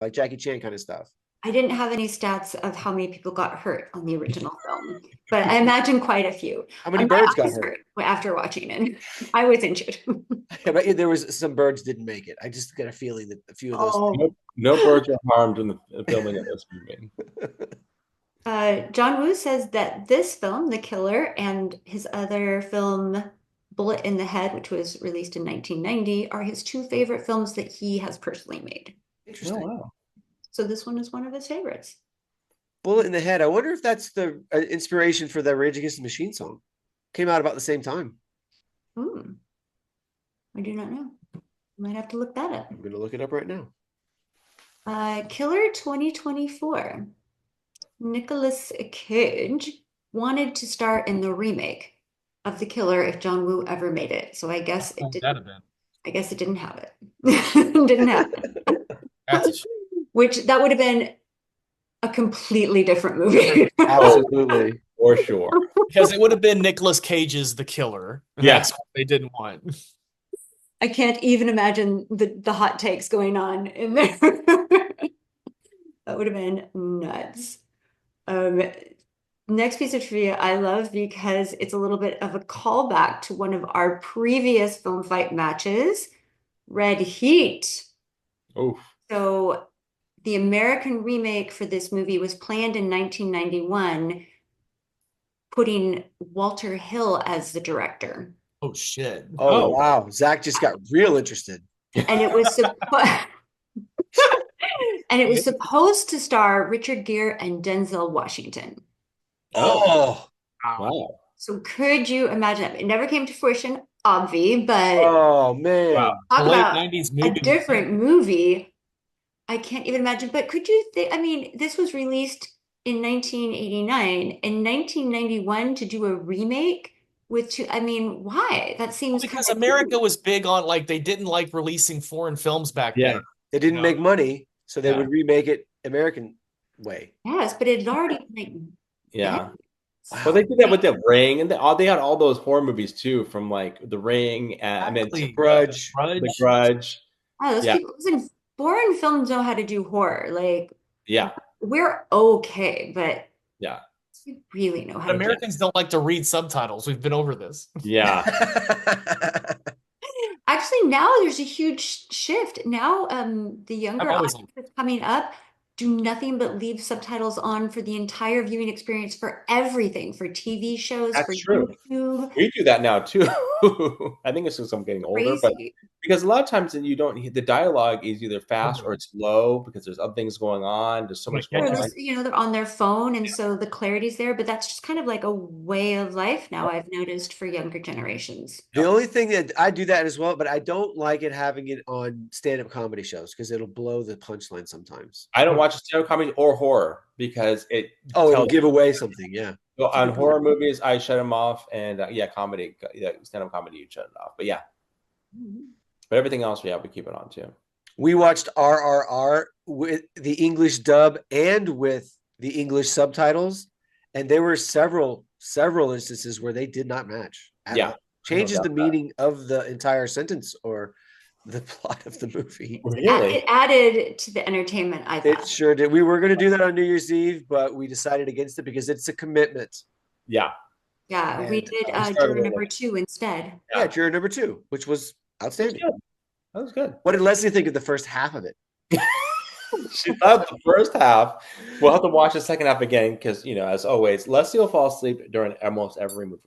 like Jackie Chan kind of stuff. I didn't have any stats of how many people got hurt on the original film, but I imagine quite a few. How many My birds got eyes hurt? hurt after watching it. I was injured. I bet you there was some birds didn't make it. I just got a feeling that a few of those. Oh, No birds are harmed in the filming of this movie. John Woo says that this film, The Killer, and his other film, Bullet in the Head, which was released in 1990, are his two favorite films that he has personally made. Oh, Interesting. wow. So this one is one of his favorites. Bullet in the Head. I wonder if that's the inspiration for the Rage Against the Machine song. Came out about the same time. Hmm. I do not know. Might have to look that up. I'm going to look it up right now. Killer 2024. Nicolas Cage wanted to star in the remake of The Killer if John Woo ever made it. So I guess it didn't. I guess it didn't happen. Didn't happen. Which that would have been a completely different movie. Absolutely. For sure. Because it would have been Nicolas Cage's The Killer. Yeah. That's what they didn't want. I can't even imagine the hot takes going on in there. That would have been nuts. Next piece of trivia I love because it's a little bit of a callback to one of our previous film fight matches, Red Heat. Oof. So the American remake for this movie was planned in 1991, putting Walter Hill as the director. Oh, shit. Oh, wow. Zack just got real interested. And it was supposed to star Richard Gere and Denzel Washington. Oh, wow. So could you imagine that? It never came to fruition, obvi, but oh man. Wow. talk The late about 90s a movie. different movie. I can't even imagine. But could you think, I mean, this was released in 1989. In 1991 to do a remake with two, I mean, why? That seems because America was big on, like, they didn't like releasing foreign films back then. They didn't make money, so they would remake it American way. Yes, but it had already Yeah. Wow. Well, they did that with The Ring, and they had all those horror movies too, from like The Ring, and The Grudge. The Grudge. Oh, those people, listen, foreign films know how to do horror. Like, we're okay, but we really know how to Americans don't like to read subtitles. We've been over this. Yeah. Actually, now there's a huge shift. Now, the younger audience that's coming up do nothing but leave subtitles on for the entire viewing experience for everything, for TV shows, for YouTube. We do that now too. I think it's because I'm getting older, but because a lot of times you don't, the dialogue is either fast or it's low because there's other things going on. There's so much. You know, they're on their phone, and so the clarity's there. But that's just kind of like a way of life now. I've noticed for younger generations. The only thing that I do that as well, but I don't like it having it on stand-up comedy shows because it'll blow the punchline sometimes. I don't watch stand-up comedy or horror because it'll give away something. Yeah. So on horror movies, I shut them off, and comedy, stand-up comedy, you shut it off. But but everything else, we keep it on too. We watched RRR with the English dub and with the English subtitles, and there were several instances where they did not match. Changes the meaning of the entire sentence or the plot of the movie. Really? It added to the entertainment, I thought. It sure did. We were going to do that on New Year's Eve, but we decided against it because it's a commitment. Yeah. Yeah, and we did juror number 2 instead. Yeah, juror number 2, which was outstanding. That was good. What did Leslie think of the first half of it? She loved the first half. We'll have to watch the second half again because, as always, Leslie will fall asleep during almost every movie